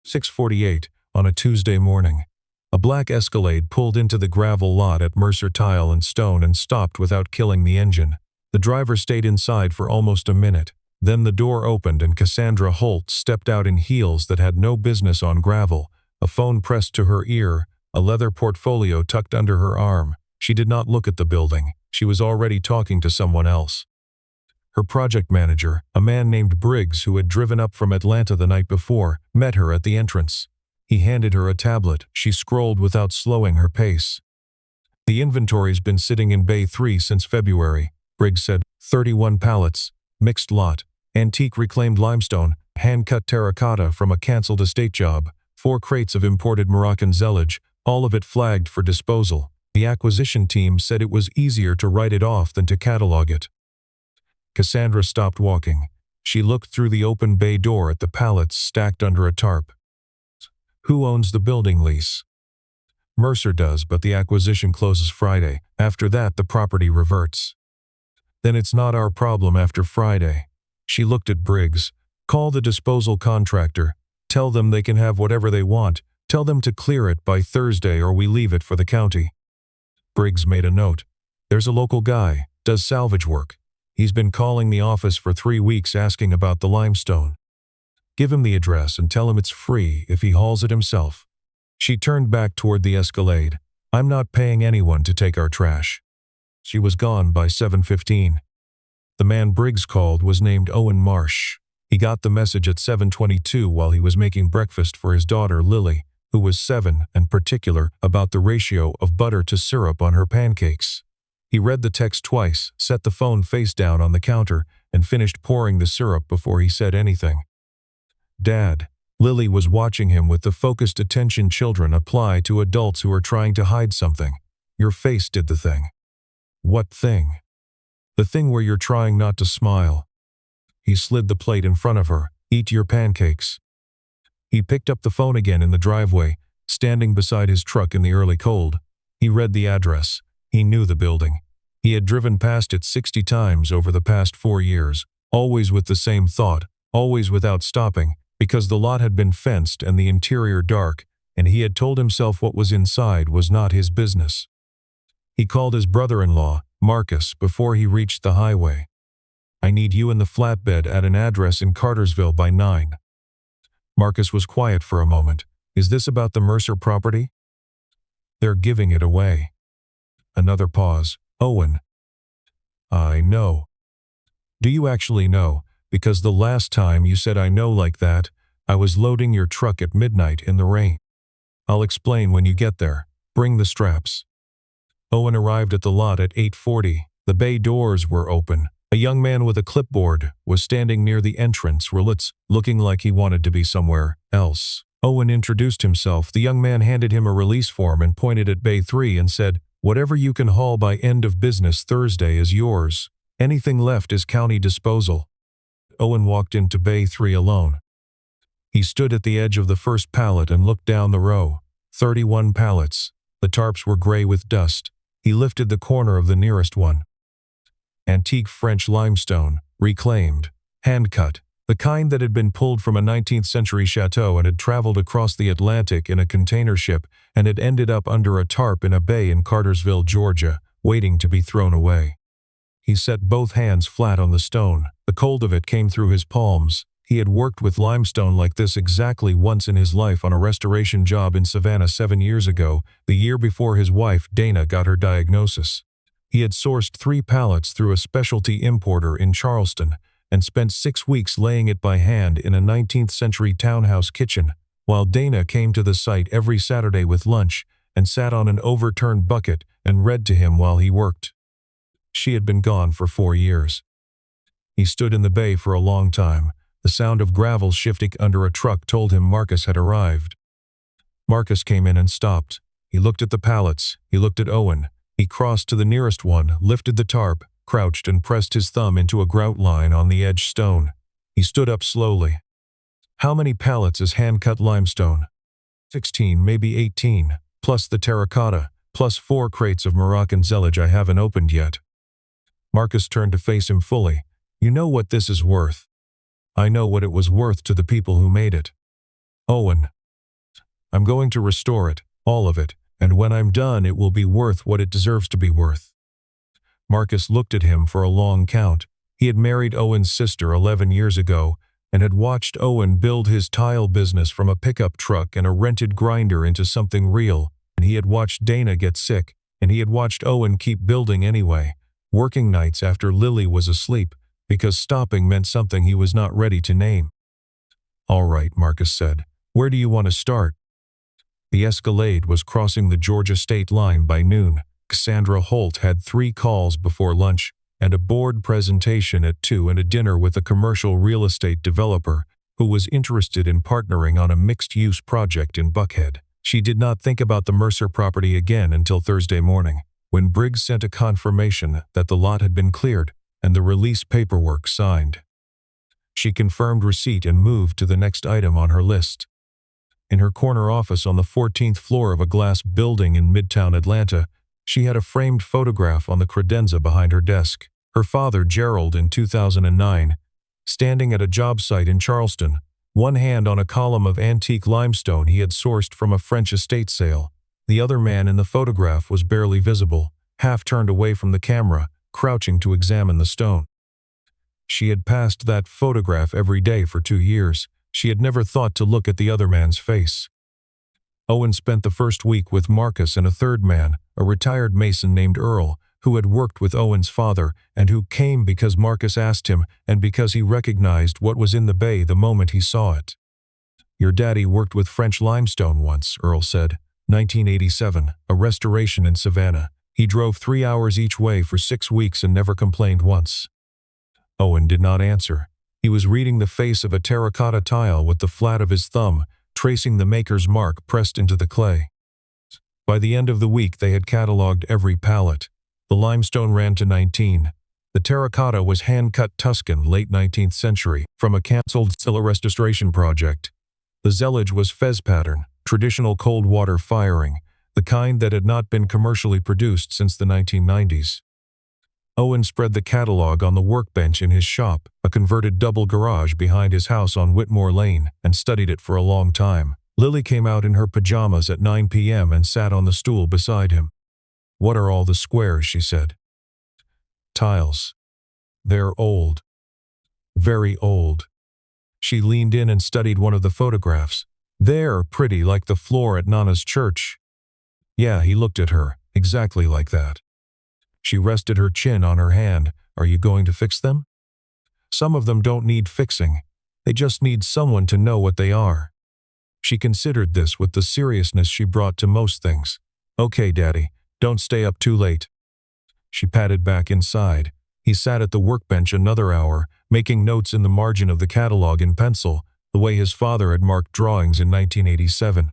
6:48, on a Tuesday morning. A black Escalade pulled into the gravel lot at Mercer Tile and Stone and stopped without killing the engine. The driver stayed inside for almost a minute. Then the door opened and Cassandra Holt stepped out in heels that had no business on gravel, a phone pressed to her ear, a leather portfolio tucked under her arm. She did not look at the building. She was already talking to someone else. Her project manager, a man named Briggs who had driven up from Atlanta the night before, met her at the entrance. He handed her a tablet. She scrolled without slowing her pace. "The inventory's been sitting in Bay 3 since February," Briggs said. 31 pallets, mixed lot, antique reclaimed limestone, hand-cut terracotta from a cancelled estate job, 4 crates of imported Moroccan zellage, all of it flagged for disposal. The acquisition team said it was easier to write it off than to catalog it. Cassandra stopped walking. She looked through the open bay door at the pallets stacked under a tarp. "Who owns the building lease?" "Mercer does, but the acquisition closes Friday. After that, the property reverts." "Then it's not our problem after Friday." She looked at Briggs. "Call the disposal contractor. Tell them they can have whatever they want. Tell them to clear it by Thursday or we leave it for the county." Briggs made a note. "There's a local guy, does salvage work. He's been calling the office for 3 weeks asking about the limestone. Give him the address and tell him it's free if he hauls it himself." She turned back toward the Escalade. "I'm not paying anyone to take our trash." She was gone by 7:15. The man Briggs called was named Owen Marsh. He got the message at 7:22 while he was making breakfast for his daughter Lily, who was 7 and particular about the ratio of butter to syrup on her pancakes. He read the text twice, set the phone face down on the counter, and finished pouring the syrup before he said anything. "Dad." Lily was watching him with the focused attention children apply to adults who are trying to hide something. "Your face did the thing." "What thing?" "The thing where you're trying not to smile." He slid the plate in front of her. "Eat your pancakes." He picked up the phone again in the driveway, standing beside his truck in the early cold. He read the address. He knew the building. He had driven past it 60 times over the past 4 years, always with the same thought, always without stopping, because the lot had been fenced and the interior dark, and he had told himself what was inside was not his business. He called his brother-in-law, Marcus, before he reached the highway. "I need you in the flatbed at an address in Cartersville by 9. Marcus was quiet for a moment. "Is this about the Mercer property?" "They're giving it away." Another pause. "Owen." "I know." "Do you actually know? Because the last time you said I know like that, I was loading your truck at midnight in the rain." "I'll explain when you get there. Bring the straps." Owen arrived at the lot at 8:40. The bay doors were open. A young man with a clipboard was standing near the entrance rillets, looking like he wanted to be somewhere else. Owen introduced himself. The young man handed him a release form and pointed at Bay 3 and said, "Whatever you can haul by end of business Thursday is yours. Anything left is county disposal." Owen walked into Bay 3 alone. He stood at the edge of the first pallet and looked down the row. 31 pallets. The tarps were gray with dust. He lifted the corner of the nearest one. Antique French limestone, reclaimed, hand-cut, the kind that had been pulled from a 19th century chateau and had traveled across the Atlantic in a container ship and had ended up under a tarp in a bay in Cartersville, Georgia, waiting to be thrown away. He set both hands flat on the stone. The cold of it came through his palms. He had worked with limestone like this exactly once in his life on a restoration job in Savannah 7 years ago, the year before his wife, Dana, got her diagnosis. He had sourced 3 pallets through a specialty importer in Charleston and spent 6 weeks laying it by hand in a 19th century townhouse kitchen, while Dana came to the site every Saturday with lunch and sat on an overturned bucket and read to him while he worked. She had been gone for 4 years. He stood in the bay for a long time. The sound of gravel shifting under a truck told him Marcus had arrived. Marcus came in and stopped. He looked at the pallets. He looked at Owen. He crossed to the nearest one, lifted the tarp, crouched and pressed his thumb into a grout line on the edge stone. He stood up slowly. "How many pallets is hand-cut limestone?" 16, maybe 18, plus the terracotta, plus 4 crates of Moroccan zellage I haven't opened yet. Marcus turned to face him fully. "You know what this is worth." "I know what it was worth to the people who made it." Owen, I'm going to restore it, all of it, and when I'm done it will be worth what it deserves to be worth. Marcus looked at him for a long count. He had married Owen's sister 11 years ago and had watched Owen build his tile business from a pickup truck and a rented grinder into something real, and he had watched Dana get sick, and he had watched Owen keep building anyway, working nights after Lily was asleep, because stopping meant something he was not ready to name. All right, Marcus said. Where do you want to start? The Escalade was crossing the Georgia state line by noon. Cassandra Holt had 3 calls before lunch, and a board presentation at 2 and a dinner with a commercial real estate developer who was interested in partnering on a mixed-use project in Buckhead. She did not think about the Mercer property again until Thursday morning, when Briggs sent a confirmation that the lot had been cleared and the release paperwork signed. She confirmed receipt and moved to the next item on her list. In her corner office on the 14th floor of a glass building in Midtown Atlanta, she had a framed photograph on the credenza behind her desk. Her father, Gerald, in 2009, standing at a job site in Charleston, one hand on a column of antique limestone he had sourced from a French estate sale. The other man in the photograph was barely visible, half turned away from the camera, crouching to examine the stone. She had passed that photograph every day for 2 years. She had never thought to look at the other man's face. Owen spent the first week with Marcus and a third man, a retired mason named Earl, who had worked with Owen's father and who came because Marcus asked him and because he recognized what was in the bay the moment he saw it. Your daddy worked with French limestone once, Earl said. 1987, a restoration in Savannah. He drove 3 hours each way for 6 weeks and never complained once. Owen did not answer. He was reading the face of a terracotta tile with the flat of his thumb, tracing the maker's mark pressed into the clay. By the end of the week they had catalogued every pallet. The limestone ran to 19. The terracotta was hand-cut Tuscan, late 19th century, from a cancelled Scylla restoration project. The zellage was fez pattern, traditional cold water firing, the kind that had not been commercially produced since the 1990s. Owen spread the catalog on the workbench in his shop, a converted double garage behind his house on Whitmore Lane, and studied it for a long time. Lily came out in her pajamas at 9 p.m. and sat on the stool beside him. What are all the squares, she said. Tiles. They're old. Very old. She leaned in and studied one of the photographs. They're pretty, like the floor at Nana's church. Yeah, he looked at her, exactly like that. She rested her chin on her hand. Are you going to fix them? Some of them don't need fixing. They just need someone to know what they are. She considered this with the seriousness she brought to most things. Okay, Daddy, don't stay up too late. She padded back inside. He sat at the workbench another hour, making notes in the margin of the catalog in pencil, the way his father had marked drawings in 1987.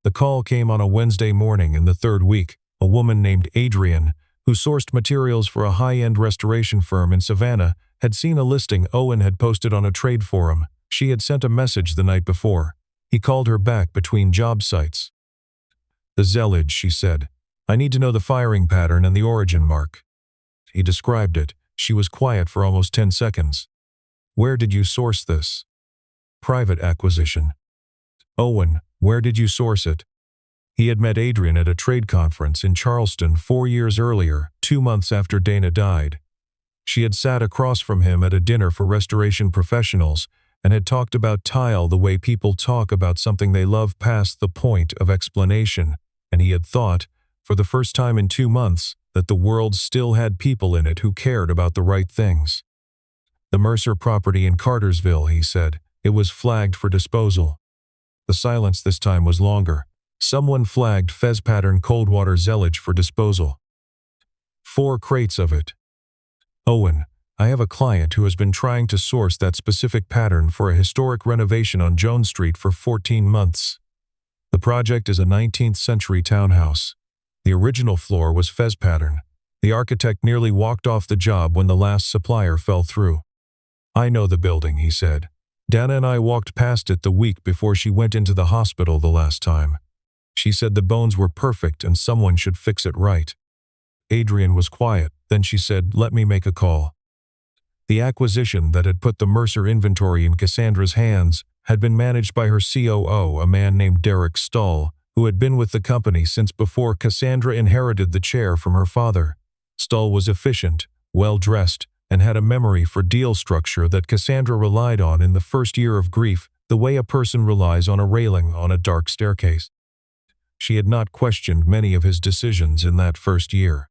The call came on a Wednesday morning in the 3rd week. A woman named Adrian, who sourced materials for a high-end restoration firm in Savannah, had seen a listing Owen had posted on a trade forum. She had sent a message the night before. He called her back between job sites. The zellage, she said. I need to know the firing pattern and the origin mark. He described it. She was quiet for almost 10 seconds. Where did you source this? Private acquisition. Owen, where did you source it? He had met Adrian at a trade conference in Charleston 4 years earlier, 2 months after Dana died. She had sat across from him at a dinner for restoration professionals and had talked about tile the way people talk about something they love past the point of explanation, and he had thought, for the first time in 2 months, that the world still had people in it who cared about the right things. The Mercer property in Cartersville, he said. It was flagged for disposal. The silence this time was longer. Someone flagged fez pattern cold water zellage for disposal. 4 crates of it. Owen, I have a client who has been trying to source that specific pattern for a historic renovation on Jones Street for 14 months. The project is a 19th century townhouse. The original floor was fez pattern. The architect nearly walked off the job when the last supplier fell through. I know the building, he said. Dana and I walked past it the week before she went into the hospital the last time. She said the bones were perfect and someone should fix it right. Adrian was quiet, then she said, let me make a call. The acquisition that had put the Mercer inventory in Cassandra's hands had been managed by her COO, a man named Derek Stull, who had been with the company since before Cassandra inherited the chair from her father. Stull was efficient, well-dressed, and had a memory for deal structure that Cassandra relied on in the first year of grief, the way a person relies on a railing on a dark staircase. She had not questioned many of his decisions in that first year.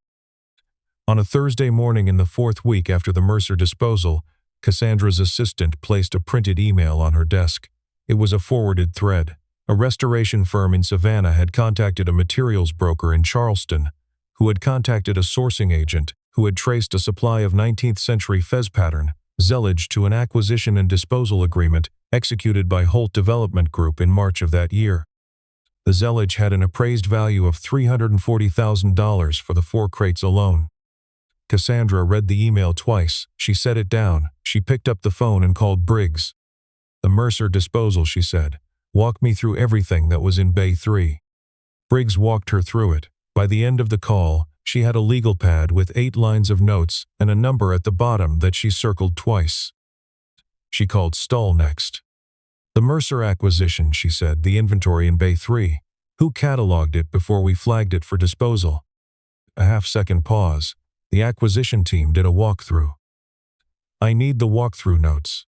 On a Thursday morning in the fourth week after the Mercer disposal, Cassandra's assistant placed a printed email on her desk. It was a forwarded thread. A restoration firm in Savannah had contacted a materials broker in Charleston, who had contacted a sourcing agent who had traced a supply of 19th-century fez pattern zellage to an acquisition and disposal agreement executed by Holt Development Group in March of that year. The zellage had an appraised value of $340,000 for the 4 crates alone. Cassandra read the email twice. She set it down. She picked up the phone and called Briggs. "The Mercer disposal," she said. "Walk me through everything that was in Bay 3. Briggs walked her through it. By the end of the call, she had a legal pad with 8 lines of notes and a number at the bottom that she circled twice. She called Stull next. "The Mercer acquisition," she said, "the inventory in Bay 3. Who cataloged it before we flagged it for disposal?" A half-second pause. "The acquisition team did a walkthrough." "I need the walkthrough notes."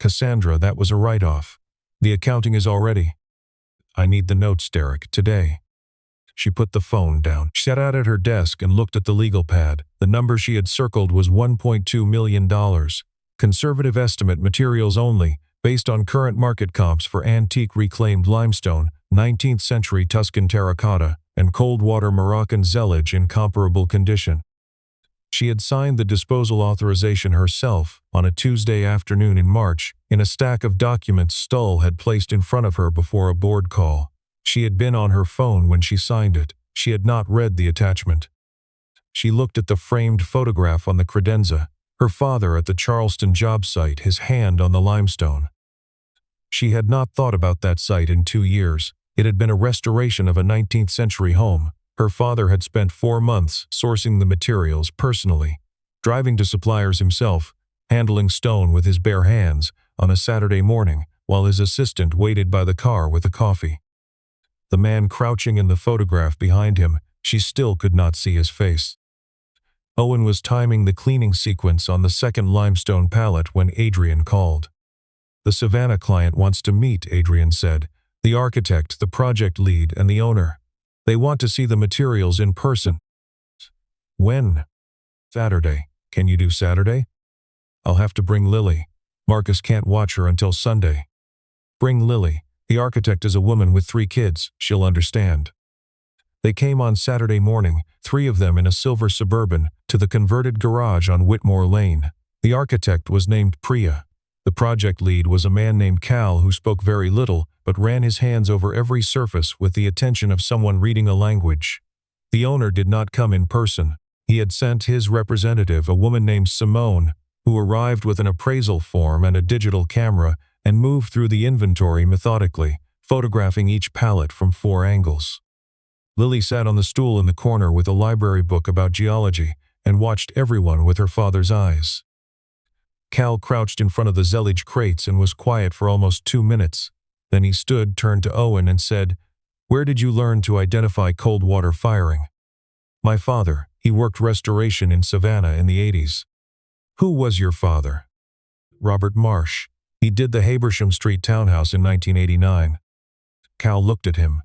"Cassandra, that was a write-off. The accounting is already." "I need the notes, Derek, today." She put the phone down. She sat out at her desk and looked at the legal pad. The number she had circled was $1.2 million. Conservative estimate, materials only, based on current market comps for antique reclaimed limestone, 19th-century Tuscan terracotta, and cold water Moroccan zellage in comparable condition. She had signed the disposal authorization herself on a Tuesday afternoon in March in a stack of documents Stull had placed in front of her before a board call. She had been on her phone when she signed it. She had not read the attachment. She looked at the framed photograph on the credenza, her father at the Charleston job site, his hand on the limestone. She had not thought about that site in 2 years. It had been a restoration of a 19th-century home. Her father had spent 4 months sourcing the materials personally, driving to suppliers himself, handling stone with his bare hands on a Saturday morning while his assistant waited by the car with a coffee. The man crouching in the photograph behind him, she still could not see his face. Owen was timing the cleaning sequence on the second limestone pallet when Adrian called. "The Savannah client wants to meet," Adrian said. "The architect, the project lead, and the owner. They want to see the materials in person." "When?" "Saturday. Can you do Saturday?" "I'll have to bring Lily. Marcus can't watch her until Sunday." "Bring Lily. The architect is a woman with 3 kids. She'll understand." They came on Saturday morning, 3 of them in a silver Suburban, to the converted garage on Whitmore Lane. The architect was named Priya. The project lead was a man named Cal who spoke very little but ran his hands over every surface with the attention of someone reading a language. The owner did not come in person. He had sent his representative, a woman named Simone, who arrived with an appraisal form and a digital camera and moved through the inventory methodically, photographing each pallet from 4 angles. Lily sat on the stool in the corner with a library book about geology and watched everyone with her father's eyes. Cal crouched in front of the zellage crates and was quiet for almost 2 minutes. Then he stood, turned to Owen, and said, "Where did you learn to identify cold water firing?" "My father. He worked restoration in Savannah in the 80s. "Who was your father?" "Robert Marsh. He did the Habersham Street townhouse in 1989. Cal looked at him.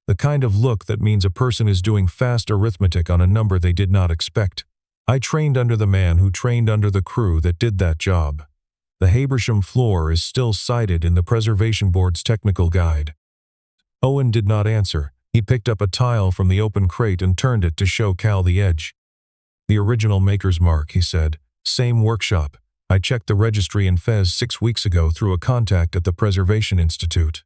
The kind of look that means a person is doing fast arithmetic on a number they did not expect. "I trained under the man who trained under the crew that did that job. The Habersham floor is still cited in the Preservation Board's technical guide." Owen did not answer. He picked up a tile from the open crate and turned it to show Cal the edge. "The original maker's mark," he said. "Same workshop. I checked the registry in Fez 6 weeks ago through a contact at the Preservation Institute."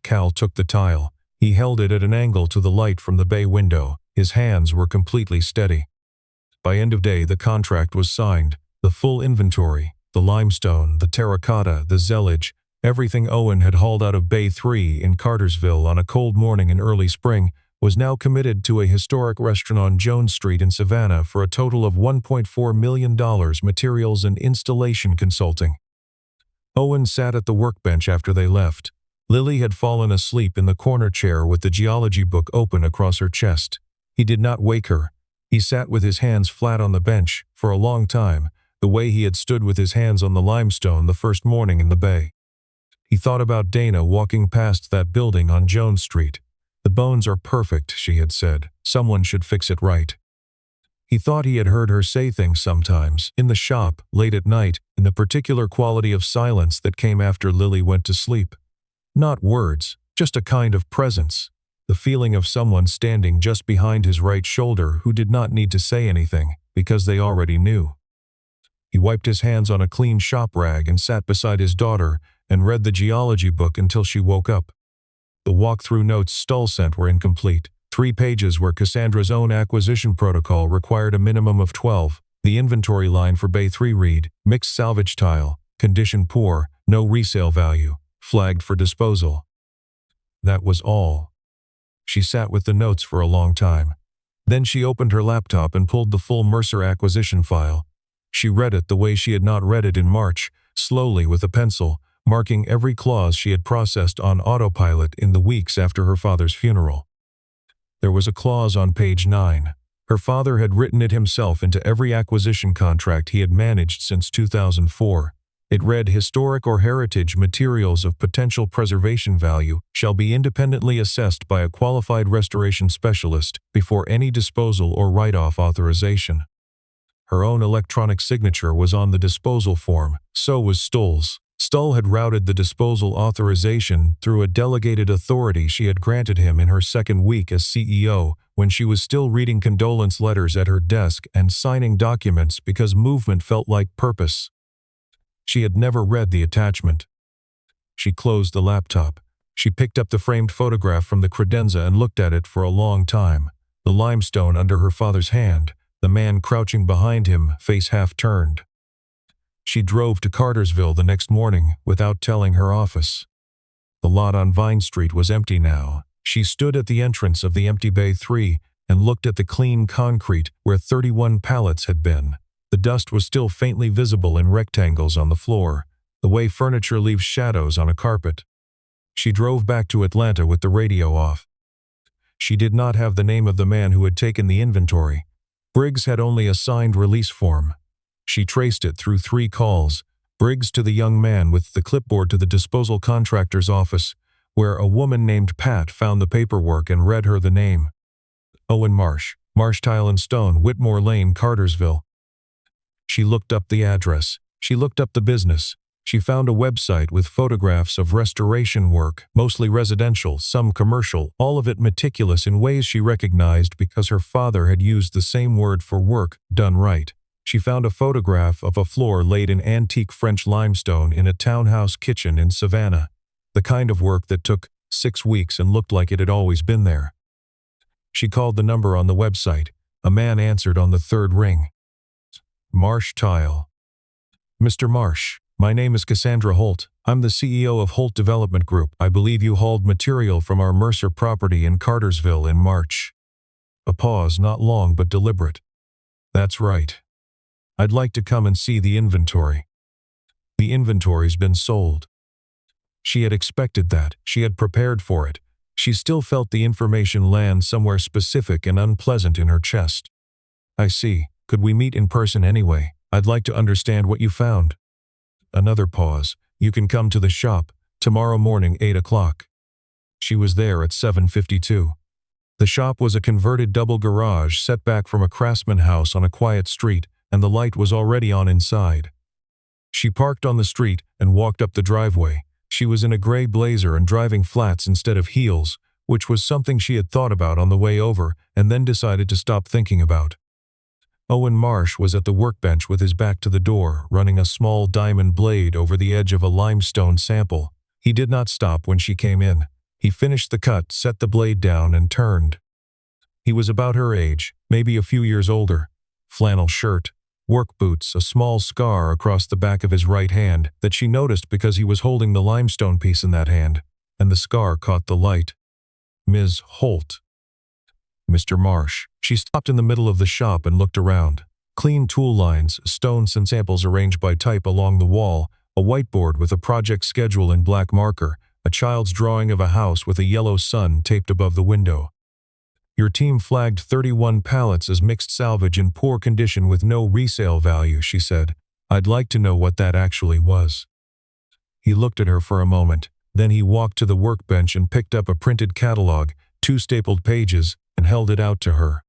Cal took the tile. He held it at an angle to the light from the bay window. His hands were completely steady. By end of day, the contract was signed. The full inventory, the limestone, the terracotta, the zellage, everything Owen had hauled out of Bay 3 in Cartersville on a cold morning in early spring, was now committed to a historic restaurant on Jones Street in Savannah for a total of $1.4 million materials and installation consulting. Owen sat at the workbench after they left. Lily had fallen asleep in the corner chair with the geology book open across her chest. He did not wake her. He sat with his hands flat on the bench, for a long time, the way he had stood with his hands on the limestone the first morning in the bay. He thought about Dana walking past that building on Jones Street. "The bones are perfect," she had said. "Someone should fix it right." He thought he had heard her say things sometimes, in the shop, late at night, in the particular quality of silence that came after Lily went to sleep. Not words, just a kind of presence. The feeling of someone standing just behind his right shoulder who did not need to say anything, because they already knew. He wiped his hands on a clean shop rag and sat beside his daughter and read the geology book until she woke up. The walkthrough notes Stull sent were incomplete. 3 pages where Cassandra's own acquisition protocol required a minimum of 12. The inventory line for Bay 3 read, "Mixed salvage tile, condition poor, no resale value, flagged for disposal." That was all. She sat with the notes for a long time. Then she opened her laptop and pulled the full Mercer acquisition file. She read it the way she had not read it in March, slowly with a pencil, marking every clause she had processed on autopilot in the weeks after her father's funeral. There was a clause on page 9. Her father had written it himself into every acquisition contract he had managed since 2004. It read, "Historic or heritage materials of potential preservation value shall be independently assessed by a qualified restoration specialist before any disposal or write-off authorization." Her own electronic signature was on the disposal form, so was Stull's. Stull had routed the disposal authorization through a delegated authority she had granted him in her second week as CEO, when she was still reading condolence letters at her desk and signing documents because movement felt like purpose. She had never read the attachment. She closed the laptop. She picked up the framed photograph from the credenza and looked at it for a long time. The limestone under her father's hand, the man crouching behind him, face half turned. She drove to Cartersville the next morning without telling her office. The lot on Vine Street was empty now. She stood at the entrance of the empty Bay 3 and looked at the clean concrete where 31 pallets had been. The dust was still faintly visible in rectangles on the floor, the way furniture leaves shadows on a carpet. She drove back to Atlanta with the radio off. She did not have the name of the man who had taken the inventory. Briggs had only a signed release form. She traced it through 3 calls, Briggs to the young man with the clipboard to the disposal contractor's office, where a woman named Pat found the paperwork and read her the name. Owen Marsh, Marsh Tile and Stone, Whitmore Lane, Cartersville. She looked up the address. She looked up the business. She found a website with photographs of restoration work, mostly residential, some commercial, all of it meticulous in ways she recognized because her father had used the same word for work done right. She found a photograph of a floor laid in antique French limestone in a townhouse kitchen in Savannah, the kind of work that took 6 weeks and looked like it had always been there. She called the number on the website. A man answered on the 3rd ring. Marsh Tile. "Mr. Marsh, my name is Cassandra Holt. I'm the CEO of Holt Development Group. I believe you hauled material from our Mercer property in Cartersville in March." A pause, not long but deliberate. "That's right. I'd like to come and see the inventory." The inventory's been sold. She had expected that. She had prepared for it. She still felt the information land somewhere specific and unpleasant in her chest. "I see. Could we meet in person anyway? I'd like to understand what you found." Another pause. "You can come to the shop tomorrow morning 8 o'clock. She was there at 7:52. The shop was a converted double garage set back from a craftsman house on a quiet street, and the light was already on inside. She parked on the street and walked up the driveway. She was in a gray blazer and driving flats instead of heels, which was something she had thought about on the way over and then decided to stop thinking about. Owen Marsh was at the workbench with his back to the door, running a small diamond blade over the edge of a limestone sample. He did not stop when she came in. He finished the cut, set the blade down, and turned. He was about her age, maybe a few years older. Flannel shirt, work boots, a small scar across the back of his right hand that she noticed because he was holding the limestone piece in that hand, and the scar caught the light. "Ms. Holt." "Mr. Marsh." She stopped in the middle of the shop and looked around. Clean tool lines, stones and samples arranged by type along the wall, A whiteboard with a project schedule in black marker, a child's drawing of a house with a yellow sun taped above the window. Your team flagged 31 pallets as mixed salvage in poor condition with no resale value, she said. I'd like to know what that actually was. He looked at her for a moment. Then he walked to the workbench and picked up a printed catalog, 2 stapled pages, and held it out to her.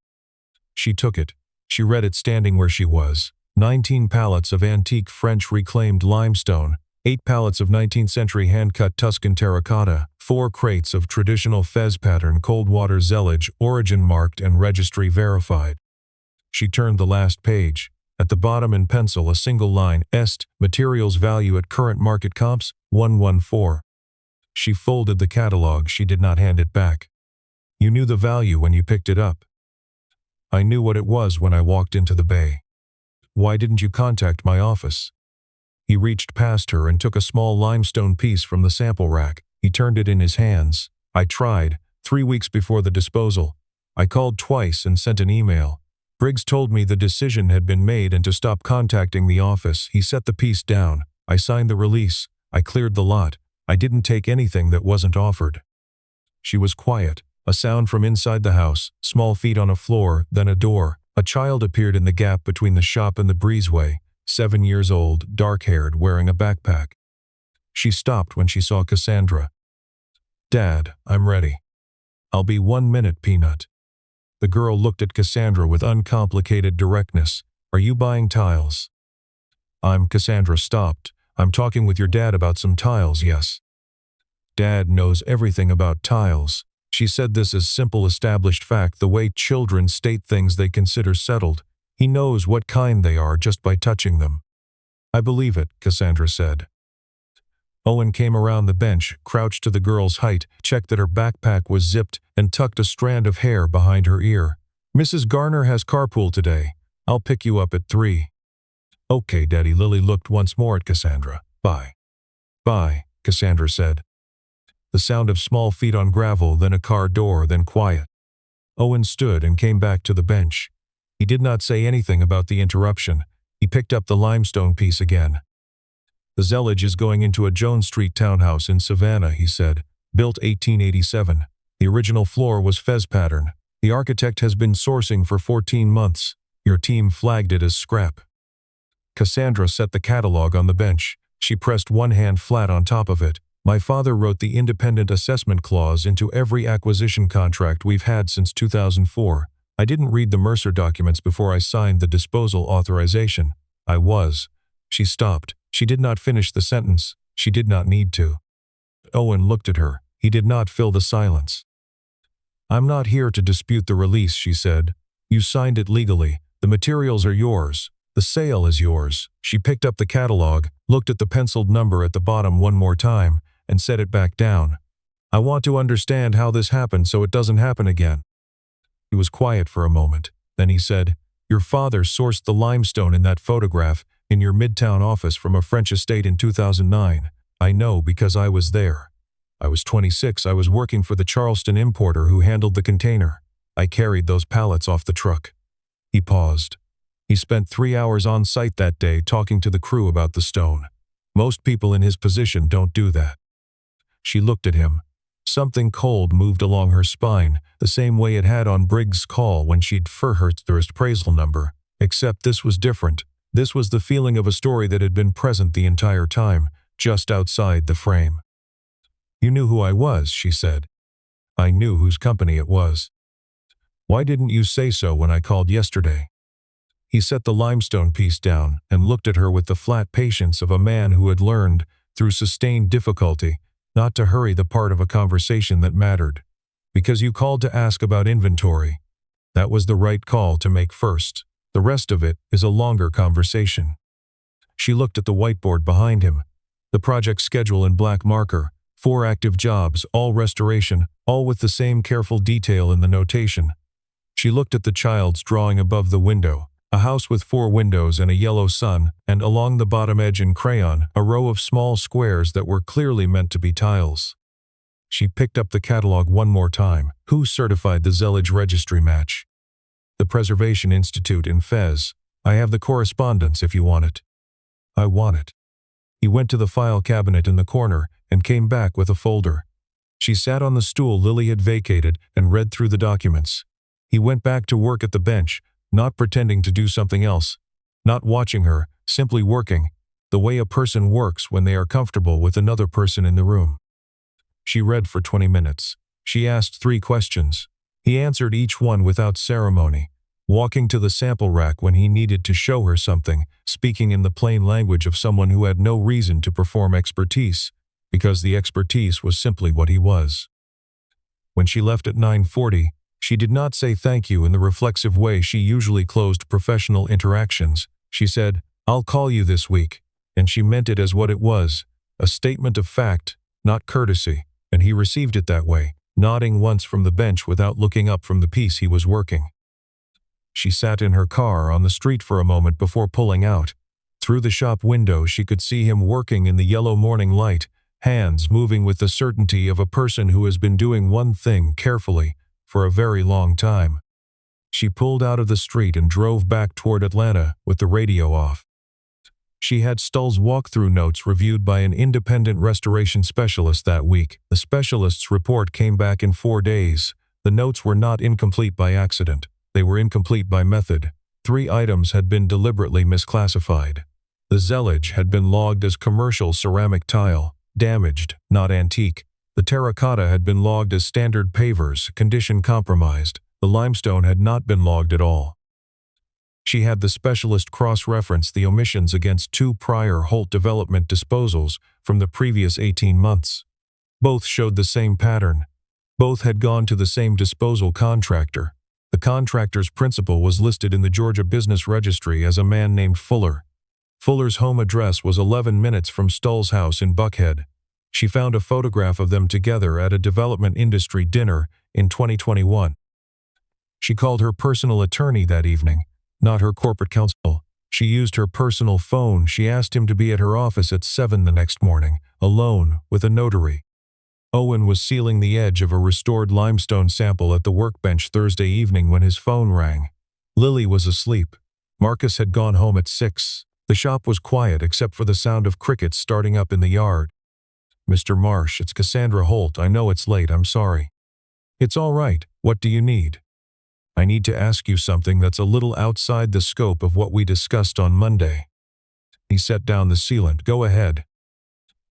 She took it. She read it standing where she was. 19 pallets of antique French reclaimed limestone, 8 pallets of 19th century hand-cut Tuscan terracotta, 4 crates of traditional Fez pattern cold water zellage, origin marked and registry verified. She turned the last page. At the bottom in pencil a single line, Est, materials value at current market comps, 114. She folded the catalog. She did not hand it back. You knew the value when you picked it up. I knew what it was when I walked into the bay. Why didn't you contact my office? He reached past her and took a small limestone piece from the sample rack. He turned it in his hands. I tried, 3 weeks before the disposal. I called twice and sent an email. Briggs told me the decision had been made and to stop contacting the office. He set the piece down. I signed the release. I cleared the lot. I didn't take anything that wasn't offered. She was quiet. A sound from inside the house, small feet on a floor, then a door. A child appeared in the gap between the shop and the breezeway, 7 years old, dark-haired, wearing a backpack. She stopped when she saw Cassandra. Dad, I'm ready. I'll be 1 minute, Peanut. The girl looked at Cassandra with uncomplicated directness. Are you buying tiles? Cassandra stopped. I'm talking with your dad about some tiles, yes. Dad knows everything about tiles. She said this as simple established fact, the way children state things they consider settled. He knows what kind they are just by touching them. I believe it, Cassandra said. Owen came around the bench, crouched to the girl's height, checked that her backpack was zipped, and tucked a strand of hair behind her ear. Mrs. Garner has carpool today. I'll pick you up at 3. Okay, Daddy. Lily looked once more at Cassandra. Bye. Bye, Cassandra said. The sound of small feet on gravel, then a car door, then quiet. Owen stood and came back to the bench. He did not say anything about the interruption. He picked up the limestone piece again. The zellage is going into a Jones Street townhouse in Savannah, he said. Built 1887. The original floor was Fez pattern. The architect has been sourcing for 14 months. Your team flagged it as scrap. Cassandra set the catalog on the bench. She pressed one hand flat on top of it. My father wrote the independent assessment clause into every acquisition contract we've had since 2004. I didn't read the Mercer documents before I signed the disposal authorization. She stopped. She did not finish the sentence. She did not need to. Owen looked at her. He did not fill the silence. I'm not here to dispute the release, she said. You signed it legally. The materials are yours. The sale is yours. She picked up the catalog, looked at the penciled number at the bottom one more time, and set it back down. I want to understand how this happened so it doesn't happen again. He was quiet for a moment. Then he said, Your father sourced the limestone in that photograph in your Midtown office from a French estate in 2009. I know because I was there. I was 26. I was working for the Charleston importer who handled the container. I carried those pallets off the truck. He paused. He spent 3 hours on site that day talking to the crew about the stone. Most people in his position don't do that. She looked at him. Something cold moved along her spine, the same way it had on Briggs' call when she'd heard their appraisal number. Except this was different. This was the feeling of a story that had been present the entire time, just outside the frame. You knew who I was, she said. I knew whose company it was. Why didn't you say so when I called yesterday? He set the limestone piece down and looked at her with the flat patience of a man who had learned, through sustained difficulty, not to hurry the part of a conversation that mattered. Because you called to ask about inventory. That was the right call to make first. The rest of it is a longer conversation. She looked at the whiteboard behind him. The project schedule in black marker, 4 active jobs, all restoration, all with the same careful detail in the notation. She looked at the child's drawing above the window, a house with 4 windows and a yellow sun, and along the bottom edge in crayon, a row of small squares that were clearly meant to be tiles. She picked up the catalog one more time. Who certified the zellage registry match? The Preservation Institute in Fez. I have the correspondence if you want it. I want it. He went to the file cabinet in the corner and came back with a folder. She sat on the stool Lily had vacated and read through the documents. He went back to work at the bench, not pretending to do something else, not watching her, simply working, the way a person works when they are comfortable with another person in the room. She read for 20 minutes. She asked 3 questions. He answered each one without ceremony, walking to the sample rack when he needed to show her something, speaking in the plain language of someone who had no reason to perform expertise, because the expertise was simply what he was. When she left at 9:40, she did not say thank you in the reflexive way she usually closed professional interactions. She said, "I'll call you this week," and she meant it as what it was, a statement of fact, not courtesy, and he received it that way, nodding once from the bench without looking up from the piece he was working. She sat in her car on the street for a moment before pulling out. Through the shop window she could see him working in the yellow morning light, hands moving with the certainty of a person who has been doing one thing carefully for a very long time. She pulled out of the street and drove back toward Atlanta with the radio off. She had Stull's walkthrough notes reviewed by an independent restoration specialist that week. The specialist's report came back in 4 days. The notes were not incomplete by accident. They were incomplete by method. 3 items had been deliberately misclassified. The zellage had been logged as commercial ceramic tile, damaged, not antique. The terracotta had been logged as standard pavers, condition compromised. The limestone had not been logged at all. She had the specialist cross-reference the omissions against 2 prior Holt development disposals from the previous 18 months. Both showed the same pattern. Both had gone to the same disposal contractor. The contractor's principal was listed in the Georgia Business Registry as a man named Fuller. Fuller's home address was 11 minutes from Stull's house in Buckhead. She found a photograph of them together at a development industry dinner in 2021. She called her personal attorney that evening, not her corporate counsel. She used her personal phone. She asked him to be at her office at 7 the next morning, alone, with a notary. Owen was sealing the edge of a restored limestone sample at the workbench Thursday evening when his phone rang. Lily was asleep. Marcus had gone home at 6. The shop was quiet except for the sound of crickets starting up in the yard. "Mr. Marsh, it's Cassandra Holt. I know it's late. I'm sorry." "It's all right. What do you need?" "I need to ask you something that's a little outside the scope of what we discussed on Monday." He set down the sealant. "Go ahead."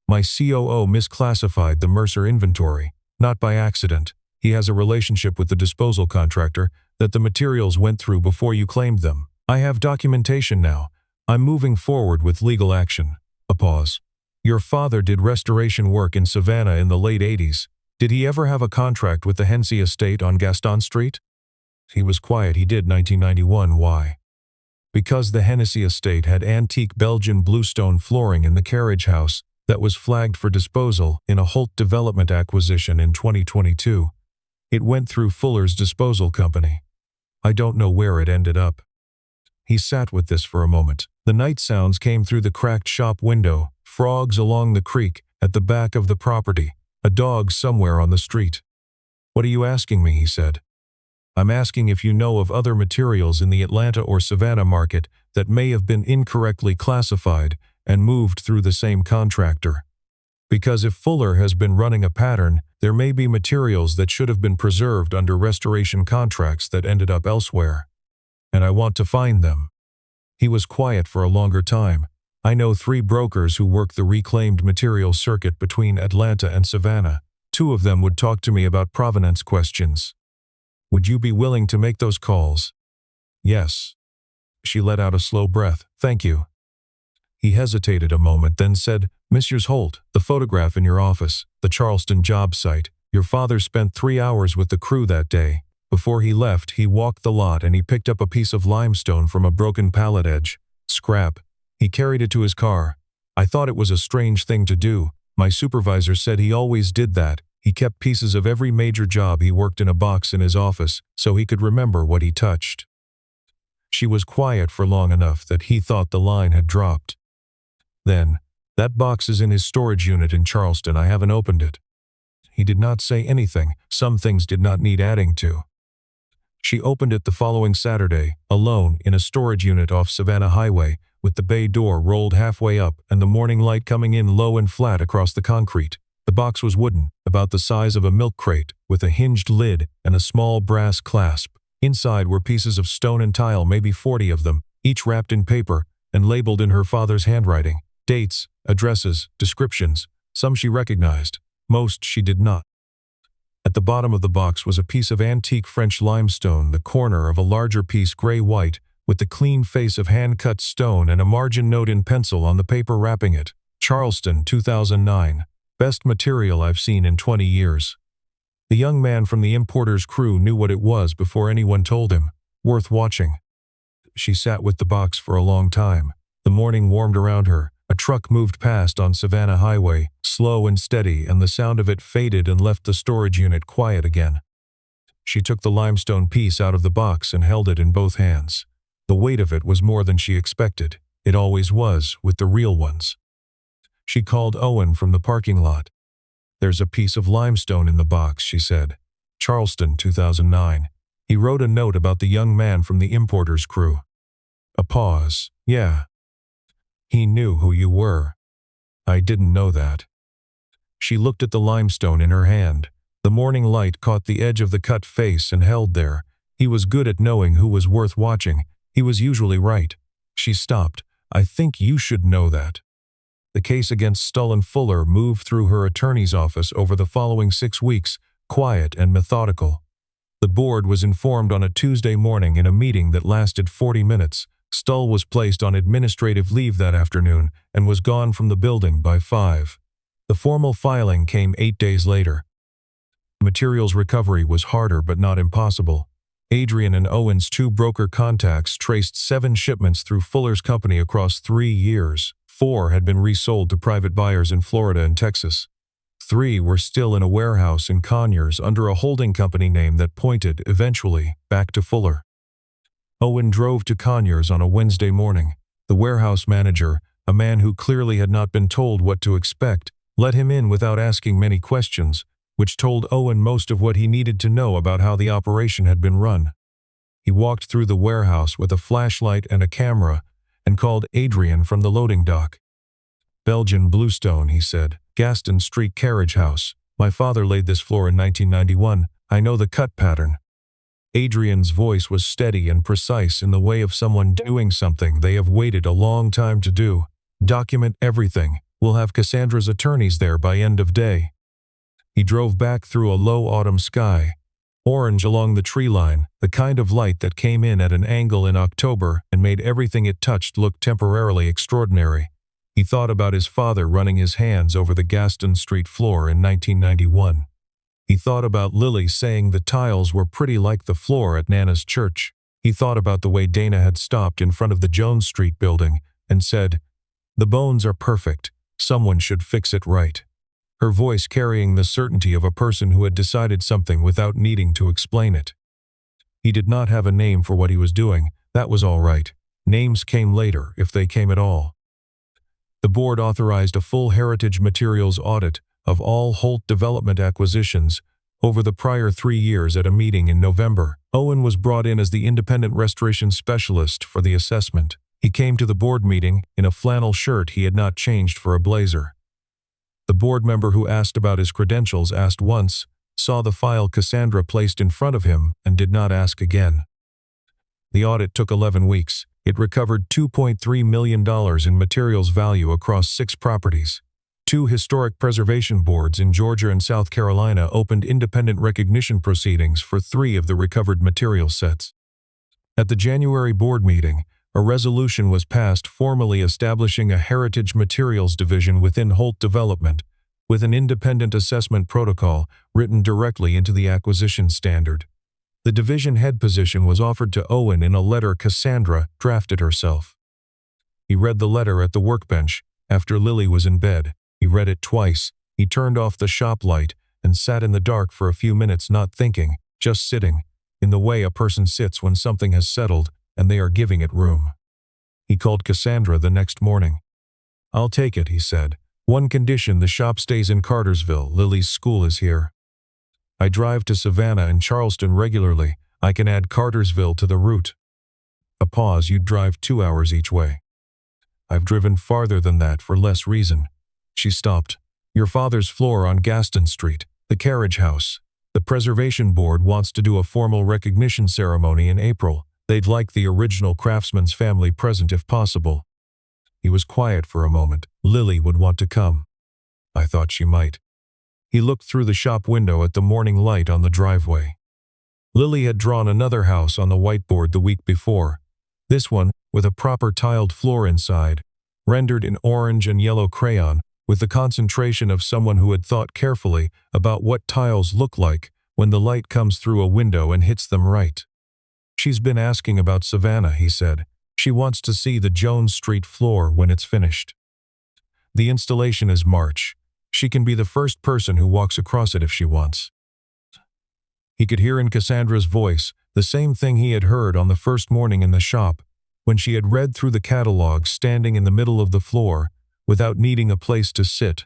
"My COO misclassified the Mercer inventory, not by accident. He has a relationship with the disposal contractor that the materials went through before you claimed them. I have documentation now. I'm moving forward with legal action." A pause. "Your father did restoration work in Savannah in the late 80s. Did he ever have a contract with the Hensey estate on Gaston Street?" He was quiet. "He did, 1991. Why?" "Because the Hennessy estate had antique Belgian bluestone flooring in the carriage house that was flagged for disposal in a Holt development acquisition in 2022. It went through Fuller's disposal company. I don't know where it ended up." He sat with this for a moment. The night sounds came through the cracked shop window, frogs along the creek at the back of the property, a dog somewhere on the street. "What are you asking me?" he said. "I'm asking if you know of other materials in the Atlanta or Savannah market that may have been incorrectly classified and moved through the same contractor. Because if Fuller has been running a pattern, there may be materials that should have been preserved under restoration contracts that ended up elsewhere. And I want to find them." He was quiet for a longer time. "I know 3 brokers who work the reclaimed material circuit between Atlanta and Savannah. 2 of them would talk to me about provenance questions. Would you be willing to make those calls?" "Yes." She let out a slow breath. "Thank you." He hesitated a moment, then said, "Messrs. Holt, the photograph in your office, the Charleston job site. Your father spent 3 hours with the crew that day. Before he left, he walked the lot and he picked up a piece of limestone from a broken pallet edge. Scrap. He carried it to his car. I thought it was a strange thing to do. My supervisor said he always did that. He kept pieces of every major job he worked in a box in his office so he could remember what he touched." She was quiet for long enough that he thought the line had dropped. Then, "That box is in his storage unit in Charleston. I haven't opened it." He did not say anything. Some things did not need adding to. She opened it the following Saturday, alone, in a storage unit off Savannah Highway, with the bay door rolled halfway up and the morning light coming in low and flat across the concrete. The box was wooden, about the size of a milk crate, with a hinged lid and a small brass clasp. Inside were pieces of stone and tile, maybe 40 of them, each wrapped in paper and labeled in her father's handwriting. Dates, addresses, descriptions. Some she recognized, most she did not. At the bottom of the box was a piece of antique French limestone, the corner of a larger piece gray-white, with the clean face of hand-cut stone and a margin note in pencil on the paper wrapping it. Charleston, 2009. Best material I've seen in 20 years. The young man from the importer's crew knew what it was before anyone told him. Worth watching. She sat with the box for a long time. The morning warmed around her. A truck moved past on Savannah Highway, slow and steady, and the sound of it faded and left the storage unit quiet again. She took the limestone piece out of the box and held it in both hands. The weight of it was more than she expected. It always was, with the real ones. She called Owen from the parking lot. "There's a piece of limestone in the box," she said. Charleston, 2009. He wrote a note about the young man from the importer's crew. A pause. "Yeah. He knew who you were." "I didn't know that." She looked at the limestone in her hand. The morning light caught the edge of the cut face and held there. He was good at knowing who was worth watching. He was usually right. She stopped. "I think you should know that." The case against Stull and Fuller moved through her attorney's office over the following 6 weeks, quiet and methodical. The board was informed on a Tuesday morning in a meeting that lasted 40 minutes. Stull was placed on administrative leave that afternoon and was gone from the building by 5. The formal filing came 8 days later. Materials recovery was harder but not impossible. Adrian and Owen's 2 broker contacts traced 7 shipments through Fuller's company across 3 years. 4 had been resold to private buyers in Florida and Texas. 3 were still in a warehouse in Conyers under a holding company name that pointed, eventually, back to Fuller. Owen drove to Conyers on a Wednesday morning. The warehouse manager, a man who clearly had not been told what to expect, let him in without asking many questions, which told Owen most of what he needed to know about how the operation had been run. He walked through the warehouse with a flashlight and a camera and called Adrian from the loading dock. "Belgian bluestone," he said. "Gaston Street carriage house. My father laid this floor in 1991. I know the cut pattern." Adrian's voice was steady and precise, in the way of someone doing something they have waited a long time to do. "Document everything. We'll have Cassandra's attorneys there by end of day." He drove back through a low autumn sky. Orange along the tree line, the kind of light that came in at an angle in October and made everything it touched look temporarily extraordinary. He thought about his father running his hands over the Gaston Street floor in 1991. He thought about Lily saying the tiles were pretty like the floor at Nana's church. He thought about the way Dana had stopped in front of the Jones Street building and said, "The bones are perfect. Someone should fix it right." Her voice carrying the certainty of a person who had decided something without needing to explain it. He did not have a name for what he was doing. That was all right. Names came later, if they came at all. The board authorized a full heritage materials audit of all Holt Development acquisitions over the prior 3 years at a meeting in November. Owen was brought in as the independent restoration specialist for the assessment. He came to the board meeting in a flannel shirt he had not changed for a blazer. The board member who asked about his credentials asked once, saw the file Cassandra placed in front of him, and did not ask again. The audit took 11 weeks. It recovered $2.3 million in materials value across 6 properties. 2 historic preservation boards in Georgia and South Carolina opened independent recognition proceedings for 3 of the recovered material sets. At the January board meeting, a resolution was passed formally establishing a heritage materials division within Holt Development, with an independent assessment protocol written directly into the acquisition standard. The division head position was offered to Owen in a letter Cassandra drafted herself. He read the letter at the workbench after Lily was in bed. He read it twice. He turned off the shop light and sat in the dark for a few minutes, not thinking, just sitting, in the way a person sits when something has settled and they are giving it room. He called Cassandra the next morning. "I'll take it," he said. "One condition: the shop stays in Cartersville. Lily's school is here. I drive to Savannah and Charleston regularly. I can add Cartersville to the route." A pause. "You'd drive 2 hours each way." I've driven farther than that for less reason. She stopped. Your father's floor on Gaston Street, the carriage house. The preservation board wants to do a formal recognition ceremony in April. They'd like the original craftsman's family present if possible. He was quiet for a moment. Lily would want to come. I thought she might. He looked through the shop window at the morning light on the driveway. Lily had drawn another house on the whiteboard the week before. This one, with a proper tiled floor inside, rendered in orange and yellow crayon, with the concentration of someone who had thought carefully about what tiles look like when the light comes through a window and hits them right. She's been asking about Savannah, he said. She wants to see the Jones Street floor when it's finished. The installation is March. She can be the first person who walks across it if she wants. He could hear in Cassandra's voice the same thing he had heard on the first morning in the shop, when she had read through the catalog standing in the middle of the floor, without needing a place to sit.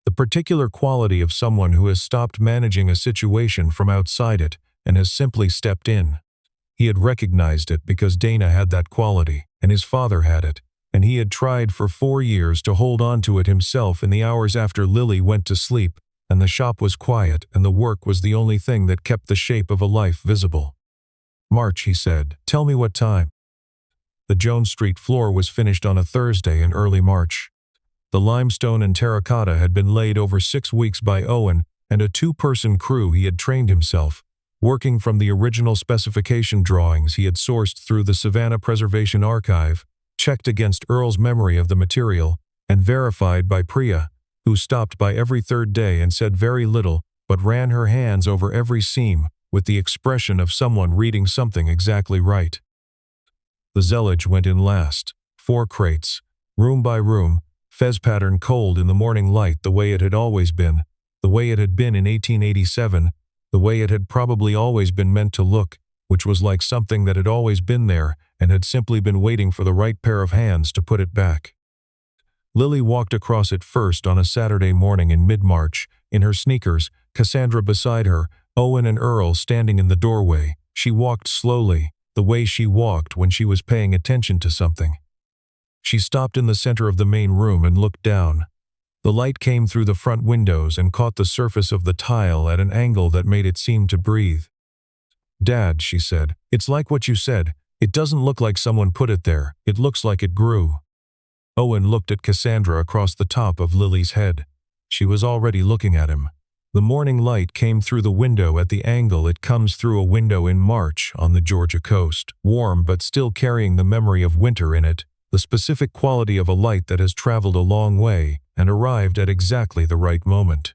The particular quality of someone who has stopped managing a situation from outside it and has simply stepped in. He had recognized it because Dana had that quality, and his father had it, and he had tried for 4 years to hold on to it himself in the hours after Lily went to sleep, and the shop was quiet and the work was the only thing that kept the shape of a life visible. March, he said. Tell me what time. The Jones Street floor was finished on a Thursday in early March. The limestone and terracotta had been laid over 6 weeks by Owen and a 2-person crew he had trained himself, working from the original specification drawings he had sourced through the Savannah Preservation Archive, checked against Earl's memory of the material, and verified by Priya, who stopped by every third day and said very little but ran her hands over every seam with the expression of someone reading something exactly right. The zellige went in last, 4 crates, room by room, fez pattern cold in the morning light the way it had always been, the way it had been in 1887, the way it had probably always been meant to look, which was like something that had always been there and had simply been waiting for the right pair of hands to put it back. Lily walked across it first on a Saturday morning in mid-March, in her sneakers, Cassandra beside her, Owen and Earl standing in the doorway. She walked slowly, the way she walked when she was paying attention to something. She stopped in the center of the main room and looked down. The light came through the front windows and caught the surface of the tile at an angle that made it seem to breathe. Dad, she said, it's like what you said. It doesn't look like someone put it there. It looks like it grew. Owen looked at Cassandra across the top of Lily's head. She was already looking at him. The morning light came through the window at the angle it comes through a window in March on the Georgia coast, warm but still carrying the memory of winter in it, the specific quality of a light that has traveled a long way and arrived at exactly the right moment.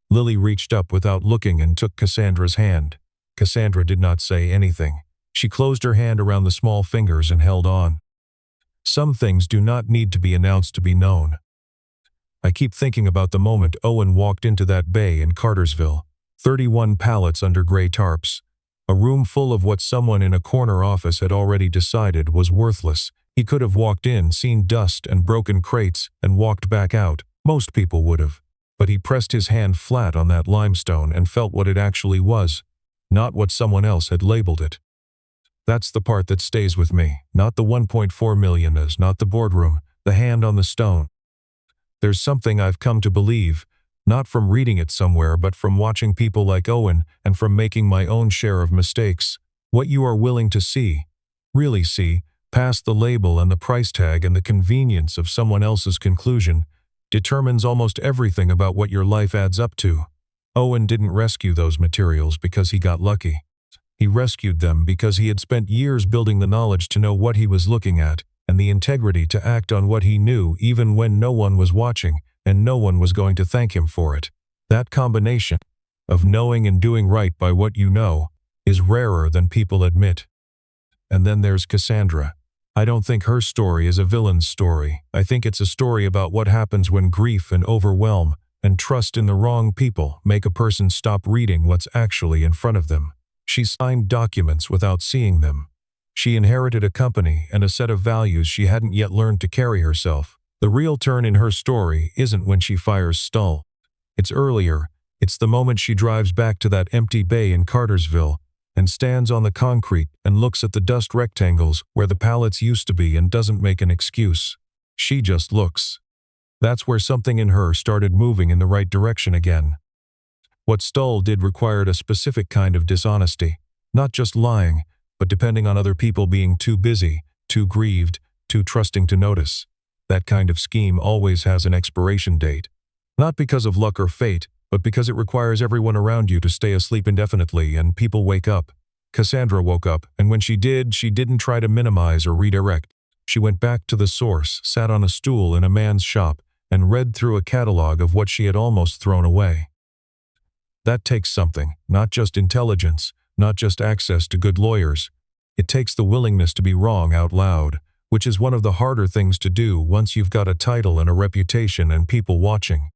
Lily reached up without looking and took Cassandra's hand. Cassandra did not say anything. She closed her hand around the small fingers and held on. Some things do not need to be announced to be known. I keep thinking about the moment Owen walked into that bay in Cartersville. 31 pallets under gray tarps. A room full of what someone in a corner office had already decided was worthless. He could have walked in, seen dust and broken crates, and walked back out. Most people would have. But he pressed his hand flat on that limestone and felt what it actually was, not what someone else had labeled it. That's the part that stays with me, not the 1.4 million, not the boardroom, the hand on the stone. There's something I've come to believe, not from reading it somewhere but from watching people like Owen and from making my own share of mistakes. What you are willing to see, really see, past the label and the price tag and the convenience of someone else's conclusion, determines almost everything about what your life adds up to. Owen didn't rescue those materials because he got lucky. He rescued them because he had spent years building the knowledge to know what he was looking at, and the integrity to act on what he knew even when no one was watching and no one was going to thank him for it. That combination of knowing and doing right by what you know is rarer than people admit. And then there's Cassandra. I don't think her story is a villain's story. I think it's a story about what happens when grief and overwhelm and trust in the wrong people make a person stop reading what's actually in front of them. She signed documents without seeing them. She inherited a company and a set of values she hadn't yet learned to carry herself. The real turn in her story isn't when she fires Stull. It's earlier. It's the moment she drives back to that empty bay in Cartersville and stands on the concrete and looks at the dust rectangles where the pallets used to be and doesn't make an excuse. She just looks. That's where something in her started moving in the right direction again. What Stull did required a specific kind of dishonesty. Not just lying, but depending on other people being too busy, too grieved, too trusting to notice. That kind of scheme always has an expiration date. Not because of luck or fate, but because it requires everyone around you to stay asleep indefinitely and people wake up. Cassandra woke up, and when she did, she didn't try to minimize or redirect. She went back to the source, sat on a stool in a man's shop, and read through a catalog of what she had almost thrown away. That takes something, not just intelligence, not just access to good lawyers. It takes the willingness to be wrong out loud, which is one of the harder things to do once you've got a title and a reputation and people watching.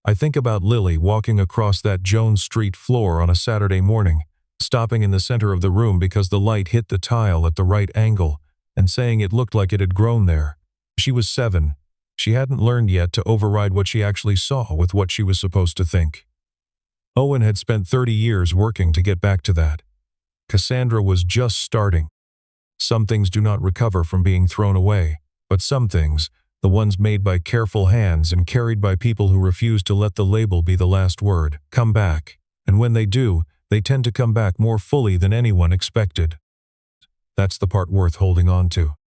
I think about Lily walking across that Jones Street floor on a Saturday morning, stopping in the center of the room because the light hit the tile at the right angle, and saying it looked like it had grown there. She was 7. She hadn't learned yet to override what she actually saw with what she was supposed to think. Owen had spent 30 years working to get back to that. Cassandra was just starting. Some things do not recover from being thrown away, but some things, the ones made by careful hands and carried by people who refuse to let the label be the last word, come back. And when they do, they tend to come back more fully than anyone expected. That's the part worth holding on to.